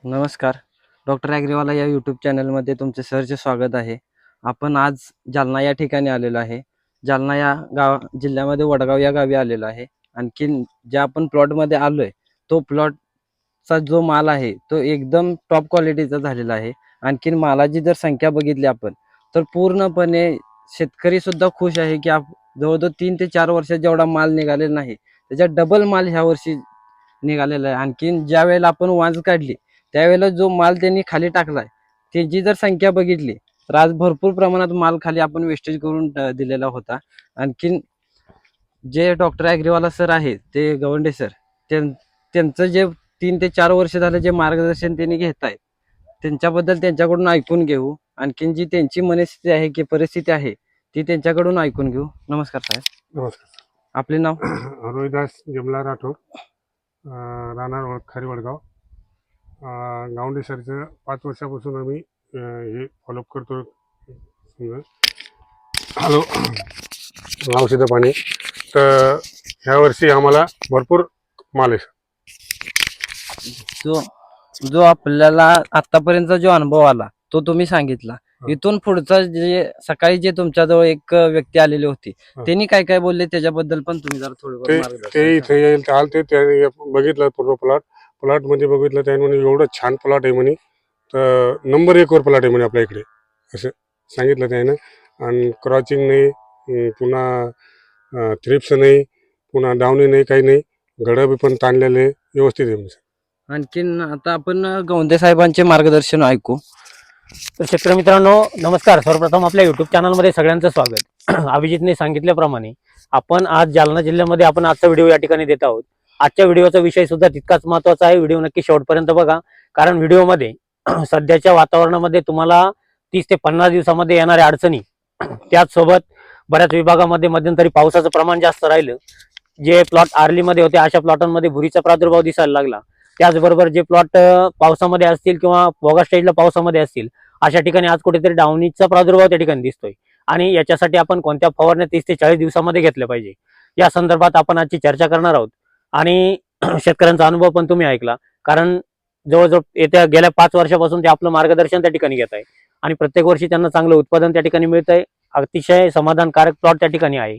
नमस्कार. डॉक्टर ॲग्रीवाला या यूट्यूब चॅनलमध्ये तुमचे सहर्ष स्वागत आहे. आपण आज जालना या ठिकाणी आलेलो आहे. जालना या जिल्ह्यामध्ये वडगाव या गावी आलेलो आहे. आणखीन ज्या आपण प्लॉटमध्ये आलोय, तो प्लॉटचा जो माल आहे तो एकदम टॉप क्वालिटीचा झालेला आहे. आणखीन मालाची जर संख्या बघितली आपण, तर पूर्णपणे शेतकरी सुद्धा खुश आहे की जवळजवळ 3 ते 4 वर्षात जेवढा माल निघालेला नाही, त्याच्या डबल माल ह्या वर्षी निघालेला आहे. आणखीन ज्या वेळेला आपण वांज काढली, त्यावेळेला जो माल त्यांनी खाली टाकलाय, त्याची जर संख्या बघितली तर आज भरपूर प्रमाणात माल खाली आपण वेस्टेज करून दिलेला होता. आणखीन जे डॉक्टर ॲग्रीवाला सर आहेत, ते गवंडे सर, त्यांचं जे 3 ते 4 वर्ष झालं जे मार्गदर्शन त्यांनी घेत आहेत, त्यांच्याबद्दल त्यांच्याकडून ऐकून घेऊ. आणखीन जी त्यांची मनस्थिती आहे की परिस्थिती आहे, ती त्यांच्याकडून ऐकून घेऊ. नमस्कार साहेब. नमस्कार. आपले नाव? रोहिदास जमला राठोड, राहणार खारी वडगाव. गावंडे सरचं 5 वर्षापासून आम्ही हे फॉलोअप करतो. हॅलो औषधं पाणी. तर ह्या वर्षी आम्हाला भरपूर माल आहे. जो आपल्याला आतापर्यंतचा जो अनुभव आला तो तुम्ही सांगितला. इथून पुढचा जे सकाळी जे तुमच्याजवळ एक व्यक्ती आलेली होती, त्यांनी काय काय बोलले त्याच्याबद्दल पण तुम्ही जरा थोडं ते इथे येईल आलते, त्याने बघितलं पूर्ण प्लॉट मध्ये बघितलं, त्याने म्हणे एवढं छान प्लॉट आहे म्हणे, तर नंबर 1 वर प्लॉट आहे म्हणे आपल्या इकडे, असं सांगितलं त्यानं. आणि क्रॉचिंग नाही, पुन्हा थ्रिप्स नाही, पुन्हा डावणी नाही, काही नाही, घडं बी पण ताणलेले व्यवस्थित आहे म्हणजे. आणखीन आता आपण गवंडे साहेबांचे मार्गदर्शन ऐकू. तर शेतकरी मित्रांनो नमस्कार. सर्वप्रथम आपल्या युट्यूब चॅनलमध्ये सगळ्यांचं स्वागत. अभिजितने सांगितल्याप्रमाणे आपण आज जालना जिल्ह्यामध्ये आपण आजचा व्हिडिओ या ठिकाणी देत आहोत. आजच्या व्हिडिओचा विषय सुद्धा तितकाच महत्त्वाचा आहे. व्हिडिओ नक्की शेवटपर्यंत बघा, कारण व्हिडिओमध्ये सध्याच्या वातावरणामध्ये तुम्हाला 30 ते 50 दिवसामध्ये येणाऱ्या अडचणी, त्याचसोबत बऱ्याच विभागामध्ये मध्यंतरी पावसाचं प्रमाण जास्त राहिलं, जे प्लॉट आर्लीमध्ये होते अशा प्लॉटांमध्ये भुरीचा प्रादुर्भाव दिसायला लागला, त्याचबरोबर जे प्लॉट पावसामध्ये असतील किंवा बोगा स्टेजला पावसामध्ये असतील अशा ठिकाणी आज कुठेतरी डावणीचा प्रादुर्भाव त्या ठिकाणी दिसतोय. आणि याच्यासाठी आपण कोणत्या फवारण्या 30 ते 40 दिवसामध्ये घेतल्या पाहिजे या संदर्भात आपण आजची चर्चा करणार आहोत. आणि शेतकऱ्यांचा अनुभव पण तुम्ही ऐकला, कारण जवळजवळ गेल्या 5 वर्षापासून ते आपलं मार्गदर्शन त्या ठिकाणी घेत आहे आणि प्रत्येक वर्षी त्यांना चांगलं उत्पादन त्या ठिकाणी मिळत आहे. अतिशय समाधानकारक प्लॉट त्या ठिकाणी आहे.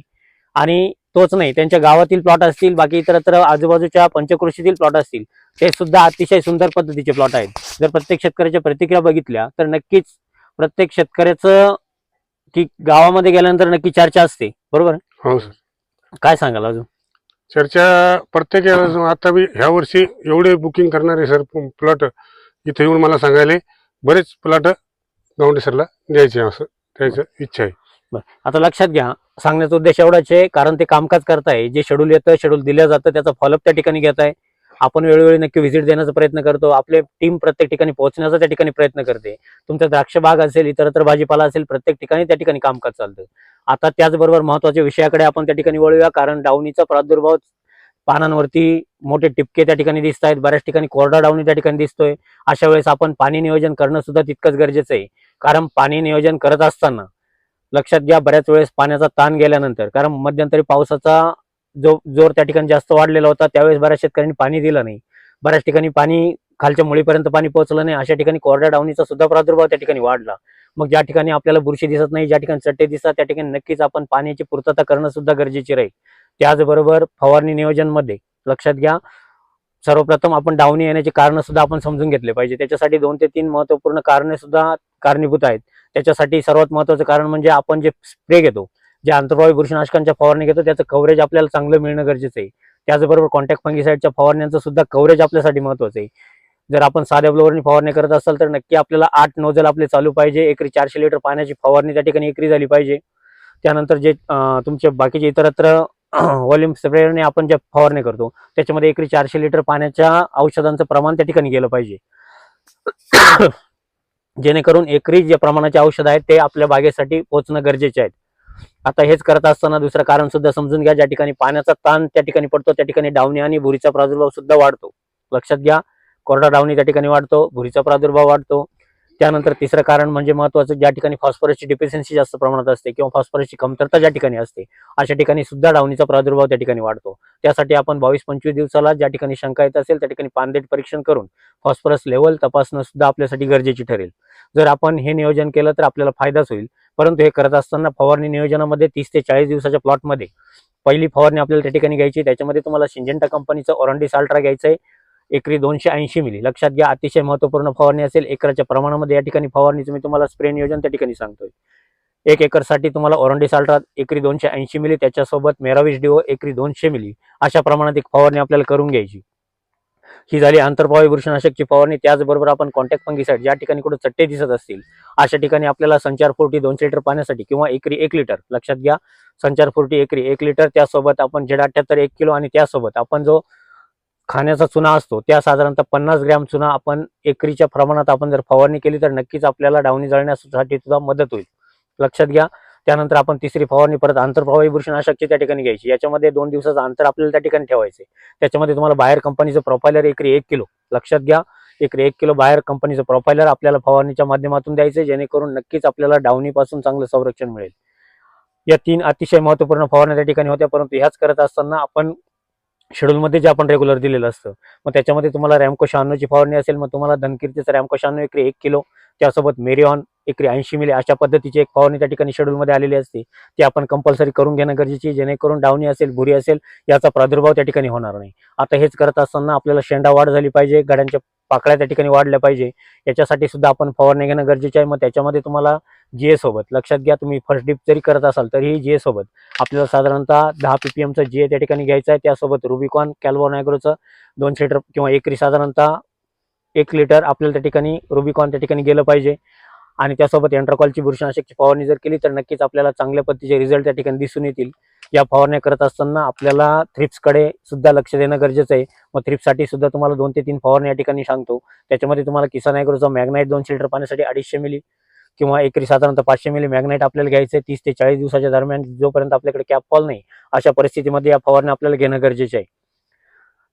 आणि तोच नाही, त्यांच्या गावातील प्लॉट असतील, बाकी इतरत्र आजूबाजूच्या पंचकृषीतील प्लॉट असतील, ते सुद्धा अतिशय सुंदर पद्धतीचे प्लॉट आहेत. जर प्रत्येक शेतकऱ्याच्या प्रतिक्रिया बघितल्या तर नक्कीच प्रत्येक शेतकऱ्याचं की गावामध्ये गेल्यानंतर नक्की चर्चा असते, बरोबर? हो सर. काय सांगाल अजून? चर्चा प्रत्येक आता बी ह्या वर्षी एवढे बुकिंग करणारे सर प्लॉट इथे येऊन मला सांगायले बरेच प्लॉट गावंडे सरला द्यायचे, असं त्याची इच्छा आहे. आता लक्षात घ्या, सांगण्याचा उद्देश एवढाच आहे, कारण ते कामकाज करताय, जे शेड्यूल येतं, शेड्यूल दिलं जातं, त्याचा फॉलोअप त्या ठिकाणी घेत आहे. आपण वेळोवेळी नक्की व्हिजिट देण्याचा प्रयत्न करतो, आपले टीम प्रत्येक ठिकाणी पोहोचण्याचा त्या ठिकाणी प्रयत्न करते. तुमचा द्राक्ष बाग असेल, इतरत्र भाजीपाला असेल, प्रत्येक ठिकाणी त्या ठिकाणी कामकाज चालतं. आता त्याचबरोबर महत्वाच्या विषयाकडे आपण त्या ठिकाणी वळूया, कारण डावणीचा प्रादुर्भाव, पानांवरती मोठे टिपके त्या ठिकाणी दिसत आहेत, बऱ्याच ठिकाणी कोरडा डावणी त्या ठिकाणी दिसतोय. अशा वेळेस आपण पाणी नियोजन करणं सुद्धा तितकंच गरजेचं आहे. कारण पाणी नियोजन करत असताना लक्षात घ्या, बऱ्याच वेळेस पाण्याचा ताण गेल्यानंतर, कारण मध्यंतरी पावसाचा जोर त्या ठिकाणी जास्त वाढलेला होता, त्यावेळेस बऱ्याच शेतकऱ्यांनी पाणी दिलं नाही, बऱ्याच ठिकाणी पाणी खालच्या मुळीपर्यंत पाणी पोहोचलं नाही, अशा ठिकाणी कोरड्या डावणीचा सुद्धा प्रादुर्भाव त्या ठिकाणी वाढला. मग ज्या ठिकाणी आपल्याला बुरशी दिसत नाही, ज्या ठिकाणी चट्टे दिसतात, त्या ठिकाणी नक्कीच आपण पाण्याची पूर्तता करणं सुद्धा गरजेचे राहील. त्याचबरोबर फवारणी नियोजन मध्ये लक्षात घ्या, सर्वप्रथम आपण डावणी येण्याची कारण सुद्धा आपण समजून घेतले पाहिजे. त्याच्यासाठी 2 ते 3 महत्वपूर्ण कारणे सुद्धा कारणीभूत आहेत. त्याच्यासाठी सर्वात महत्वाचं कारण म्हणजे आपण जे स्प्रे घेतो, जे आंतरप्रवाही बुरशीनाशकांच्या फवारणी घेतो, त्याचं कव्हरेज आपल्याला चांगलं मिळणं गरजेचं आहे. त्याचबरोबर कॉन्टॅक्ट फंगिसाइडच्या फवारण्यांचं सुद्धा कव्हरेज आपल्यासाठी महत्वाचं आहे. जर आपण साध्या ब्लोअरनी फवारणी करत असाल तर नक्की आपल्याला 8 नोझल आपले चालू पाहिजे. एकरी 400 लिटर पाण्याची फवारणी त्या ठिकाणी एकरी झाली पाहिजे. त्यानंतर जे तुमचे बाकीचे इतरत्र व्हॉल्यूम स्प्रेअरने आपण जे फवारणी करतो, त्याच्यामध्ये एकरी 400 लिटर पाण्याच्या औषधांचं प्रमाण त्या ठिकाणी गेलं पाहिजे, जेणेकरून एकरी जे प्रमाणाचे औषध आहेत ते आपल्या बागेसाठी पोहोचणं गरजेचे आहेत. आता हेच करत असताना दुसरं कारण सुद्धा समजून घ्या, ज्या ठिकाणी पाण्याचा ताण त्या ठिकाणी पडतो, त्या ठिकाणी डावणी आणि भुरीचा प्रादुर्भाव सुद्धा वाढतो. लक्षात घ्या, कोरडा डावणी त्या ठिकाणी वाढतो, भुरीचा प्रादुर्भाव वाढतो. त्यानंतर तिसरं कारण म्हणजे महत्त्वाचं, ज्या ठिकाणी फॉस्फरसची डिफिशियन्सी जास्त प्रमाणात असते किंवा फॉस्फरसची कमतरता ज्या ठिकाणी असते अशा ठिकाणी सुद्धा डावणीचा प्रादुर्भाव त्या ठिकाणी वाढतो. त्यासाठी आपण 22-25 दिवसाला ज्या ठिकाणी शंका येत असेल त्या ठिकाणी पानदेट परीक्षण करून फॉस्फरस लेवल तपासणं सुद्धा आपल्यासाठी गरजेची ठरेल. जर आपण हे नियोजन केलं तर आपल्याला फायदाच होईल. परंतु हे करत असताना फवारणी नियोजनामध्ये 30 ते 40 दिवसाच्या प्लॉटमध्ये पहिली फवारणी आपल्याला त्या ठिकाणी घ्यायची. त्याच्यामध्ये तुम्हाला सिंजेंटा कंपनीचं ऑरंडिस अल्ट्रा घ्यायचं आहे, एकरी 280 मिली. लक्षात घ्या, अतिशय महत्त्वपूर्ण फवारणी असेल. एकराच्या प्रमाणामध्ये या ठिकाणी फवारणीचं मी तुम्हाला स्प्रे नियोजन त्या ठिकाणी सांगतोय. 1 एकरसाठी तुम्हाला ऑरंडिस अल्ट्रा एकरी 280 मिली, त्याच्यासोबत मेराविश डिओ एकरी 200 मिली अशा प्रमाणात एक फवारणी आपल्याला करून घ्यायची. ही झाली आंतरप्रवाही बुरशीनाशकची फवारणी. त्याचबरोबर आपण कॉन्टॅक्ट फंगीसाइड ज्या ठिकाणी कुठे चट्टे दिसत असतील अशा ठिकाणी आपल्याला संचार 40 200 लिटर पाण्यासाठी किंवा एकरी 1 लिटर, लक्षात घ्या, संचार 40 एकरी 1 लिटर, त्यासोबत आपण Z78 1 किलो आणि त्यासोबत आपण जो खाण्याचा चुना असतो त्या साधारणतः 50 ग्रॅम चुना आपण एकरीच्या प्रमाणात आपण जर फवारणी केली तर नक्कीच आपल्याला डावणी जळण्यासाठी सुद्धा मदत होईल. लक्षात घ्या. त्यानंतर आपण तिसरी फवारणी परत आंतरप्रवाही बुरशीनाशकची त्या ठिकाणी घ्यायची. याच्यामध्ये 2 दिवसाचं अंतर आपल्याला त्या ठिकाणी ठेवायचे. त्याच्यामध्ये तुम्हाला बाहेर कंपनीचं प्रोफायलर एकरी 1 किलो, लक्षात घ्या, एकरी 1 किलो बाहेर कंपनीचं प्रोफायलर आपल्याला फवारणीच्या माध्यमातून द्यायचे, जेणेकरून नक्कीच आपल्याला डावणीपासून चांगलं संरक्षण मिळेल. या 3 अतिशय महत्त्वपूर्ण फवारण्या त्या ठिकाणी होत्या. परंतु ह्याच करत असताना आपण शेड्यूलमध्ये जे आपण रेग्युलर दिलेलं असतं मग त्याच्यामध्ये तुम्हाला रॅमको 96 ची फवारणी असेल, मग तुम्हाला धनकीर्तीचं रॅमको 96 एकरी 1 किलो, त्यासोबत मेरिऑन एकरी 80 मिली अशा पद्धतीची एक फवारणी त्या ठिकाणी शेड्यूलमध्ये आलेली असते. ती आपण कंपल्सरी करून घेणं गरजेची आहे, जेणेकरून डावणी असेल, भुरी असेल याचा प्रादुर्भाव त्या ठिकाणी होणार नाही. आता हेच करत असताना आपल्याला शेंडा वाढ झाली पाहिजे, गाड्यांच्या पाकळ्या त्या ठिकाणी वाढल्या पाहिजे, याच्यासाठी सुद्धा आपण फवारणी घेणं गरजेचं आहे. मग त्याच्यामध्ये तुम्हाला GA सोबत, लक्षात घ्या, तुम्ही फर्स्ट डिप जरी करत असाल तरी GA सोबत आपल्याला साधारणतः 10 ppm चं GA त्या ठिकाणी घ्यायचं आहे. त्यासोबत रुबिकॉन कॅल्बोन ॲग्रोचं 200 लिटर किंवा एकरी साधारणतः 1 लिटर आपल्याला त्या ठिकाणी रुबिकॉन त्या ठिकाणी गेलं पाहिजे. आणि त्यासोबत एंट्राकॉलची बुरशीनाशकची फवारणी जर केली तर नक्कीच आपल्याला चांगल्या पद्धतीचे रिझल्ट त्या ठिकाणी दिसून येतील. या फवारण्या करत असताना आपल्याला थ्रिप्सकडे सुद्धा लक्ष देणं गरजेचं आहे. मग थ्रिप्ससाठी सुद्धा तुम्हाला 2 ते 3 फवारण्या या ठिकाणी सांगतो. त्याच्यामध्ये तुम्हाला किसान ॲग्रोचा मॅग्नाईट 200 लिटर पाण्यासाठी 250 मिली किंवा एकरी साधारणतः 500 मिली मॅग्नाईट आपल्याला घ्यायचं आहे. 30 ते 40 दिवसाच्या दरम्यान जोपर्यंत आपल्याकडे कॅप फॉल नाही अशा परिस्थितीमध्ये या फवारण्या आपल्याला घेणं गरजेचं आहे.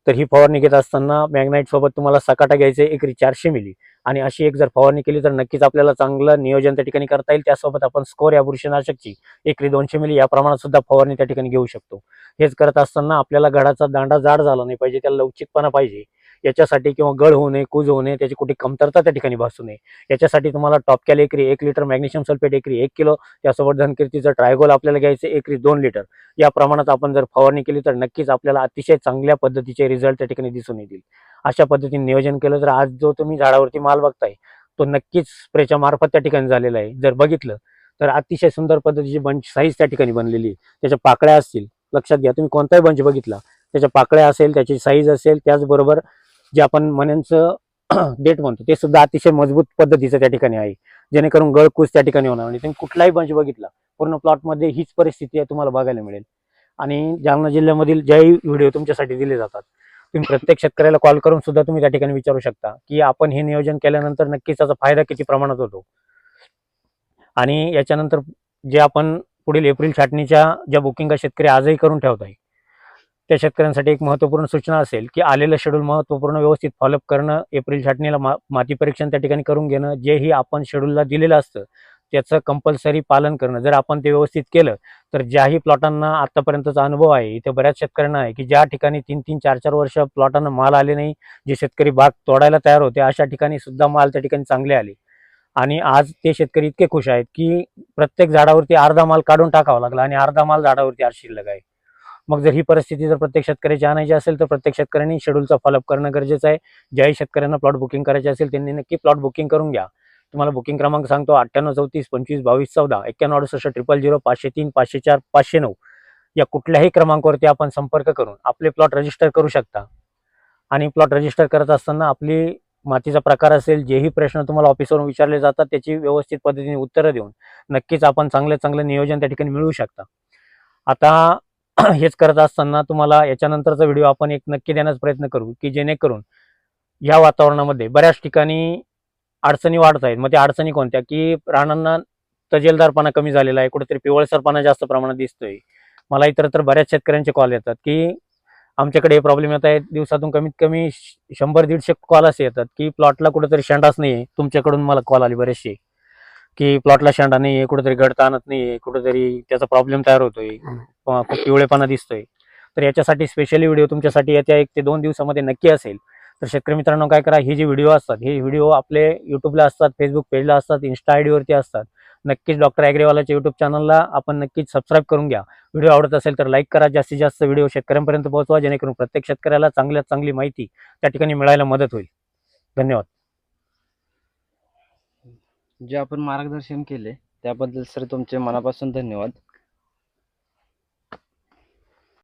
तर ही फवारणी घेत असताना मॅग्नाईट सोबत तुम्हाला सकाटा घ्यायचं आहे एकरी 400 मिली आणि अशी एक जर फवारणी केली तर नक्कीच आपल्याला चांगलं नियोजन त्या ठिकाणी करता येईल. त्यासोबत आपण स्कोर या बुरशीनाशकची एकरी 200 मिली या प्रमाणात सुद्धा फवारणी त्या ठिकाणी घेऊ शकतो. हेच करत असताना आपल्याला गडाचा दांडा जाड झाला नाही पाहिजे, त्याला लवचिकपणा पाहिजे. याच्यासाठी किंवा गळ होऊ नये, कूज होऊ नये, त्याची कुठे कमतरता त्या ठिकाणी भासू नये, याच्यासाठी तुम्हाला टॉपकॅल एकरी 1 लिटर, मॅग्नेशियम सल्फेट एकरी 1 किलो, त्यासोबत धनकीर्तीचं ट्रायगोल आपल्याला घ्यायचं एकरी 2 लिटर. या प्रमाणात आपण जर फवारणी केली तर नक्कीच आपल्याला अतिशय चांगल्या पद्धतीचे रिझल्ट त्या ठिकाणी दिसून येतील. अशा पद्धतीने नियोजन केलं तर आज जो तुम्ही झाडावरती माल बघताय तो नक्कीच स्प्रेच्या मार्फत त्या ठिकाणी झालेला आहे. जर बघितलं तर अतिशय सुंदर पद्धतीची बंच साईज त्या ठिकाणी बनलेली आहे. त्याच्या पाकळ्या असतील, लक्षात घ्या, तुम्ही कोणताही बंच बघितला त्याच्या पाकळ्या असेल, त्याची साईज असेल, त्याचबरोबर जे आपण मण्यांचं देठ म्हणतो ते सुद्धा अतिशय मजबूत पद्धतीचं त्या ठिकाणी आहे, जेणेकरून गळकूस त्या ठिकाणी होणार नाही. तुम्ही कुठलाही बंच बघितला पूर्ण प्लॉटमध्ये हीच परिस्थिती आहे तुम्हाला बघायला मिळेल. आणि जालना जिल्ह्यामधील ज्याही व्हिडिओ तुमच्यासाठी दिले जातात तुम्ही प्रत्येक शेतकऱ्याला कॉल करून सुद्धा तुम्ही त्या ठिकाणी विचारू शकता की आपण हे नियोजन केल्यानंतर नक्कीच त्याचा फायदा किती प्रमाणात होतो. आणि याच्यानंतर जे आपण पुढील एप्रिल छाटणीच्या ज्या बुकिंग शेतकरी आजही करून ठेवत आहे त्या शेतकऱ्यांसाठी एक महत्त्वपूर्ण सूचना असेल की आलेलं शेड्यूल महत्त्वपूर्ण व्यवस्थित फॉलोअप करणं, एप्रिल छाटणीला माती परीक्षण त्या ठिकाणी करून घेणं, जेही आपण शेड्यूलला दिलेलं असतं त्याचं कंपल्सरी पालन करणं. जर आपण ते व्यवस्थित केलं तर ज्याही प्लॉटांना आतापर्यंतचा अनुभव आहे, इथे बऱ्याच शेतकऱ्यांना आहे की ज्या ठिकाणी 3-3, 4-4 वर्ष प्लॉटांना माल आले नाही, जे शेतकरी बाग तोडायला तयार होते अशा ठिकाणी सुद्धा माल त्या ठिकाणी चांगले आले. आणि आज ते शेतकरी इतके खुश आहेत की प्रत्येक झाडावरती अर्धा माल काढून टाकावा लागला आणि अर्धा माल झाडावरती आज शिल्लक आहे. मग जर ही परिस्थिती जर प्रत्येक शेतकऱ्याची आणायची असेल तर प्रत्येक शेतकऱ्यांनी शेड्यूलचा फॉलोअप करणं गरजेचं आहे. ज्याही शेतकऱ्यांना प्लॉट बुकिंग करायचे असेल त्यांनी नक्की प्लॉट बुकिंग करून घ्या. तुम्हाला बुकिंग क्रमांक सांगतो 9834252214, 9168 000, 503, 504, 509 या कुठल्याही क्रमांकावरती आपण संपर्क करून आपले प्लॉट रजिस्टर करू शकता. आणि प्लॉट रजिस्टर करत असताना आपली मातीचा प्रकार असेल, जेही प्रश्न तुम्हाला ऑफिसवरून विचारले जातात त्याची व्यवस्थित पद्धतीने उत्तरं देऊन नक्कीच आपण चांगलं नियोजन त्या ठिकाणी मिळवू शकता. आता हेच करत असताना तुम्हाला याच्यानंतरचा व्हिडिओ आपण एक नक्की देण्याचा प्रयत्न करू की जेणेकरून या वातावरणामध्ये बऱ्याच ठिकाणी अडचणी वाढत आहेत. मग त्या अडचणी कोणत्या की रानांना तजेलदारपणा कमी झालेला आहे, कुठेतरी पिवळसरपणा जास्त प्रमाणात दिसतोय. मला इतर बऱ्याच शेतकऱ्यांचे कॉल येतात की आमच्याकडे हे प्रॉब्लेम येत आहेत, दिवसातून कमीत कमी 100-150 कॉल असे येतात की प्लॉटला कुठेतरी शेंडाच नाहीये. तुमच्याकडून मला कॉल आले बरेचसे की प्लॉटला शेंडा नाहीये, कुठेतरी गडता आणत नाहीये, कुठेतरी त्याचा प्रॉब्लेम तयार होतोय, खूप पिवळेपणा दिसतोय. तर याच्यासाठी स्पेशली व्हिडिओ तुमच्यासाठी येत्या 1 ते 2 दिवसामध्ये नक्की असेल. तर शेतकरी मित्रांनो काय करा, ही जी व्हिडिओ असतात हे व्हिडिओ आपले युट्यूबला असतात, फेसबुक पेजला असतात, इन्स्टा आयडी वरती असतात. नक्कीच डॉक्टर ॲग्रीवालाच्या युट्यूब चॅनलला आपण नक्कीच सबस्क्राईब करून घ्या. व्हिडिओ आवडत असेल तर लाईक करा, जास्तीत जास्त व्हिडिओ शेतकऱ्यांपर्यंत पोहोचवा, जेणेकरून प्रत्येक शेतकऱ्याला चांगल्यात चांगली माहिती त्या ठिकाणी मिळायला मदत होईल. धन्यवाद. जे आपण मार्गदर्शन केले त्याबद्दल सर तुमचे मनापासून धन्यवाद.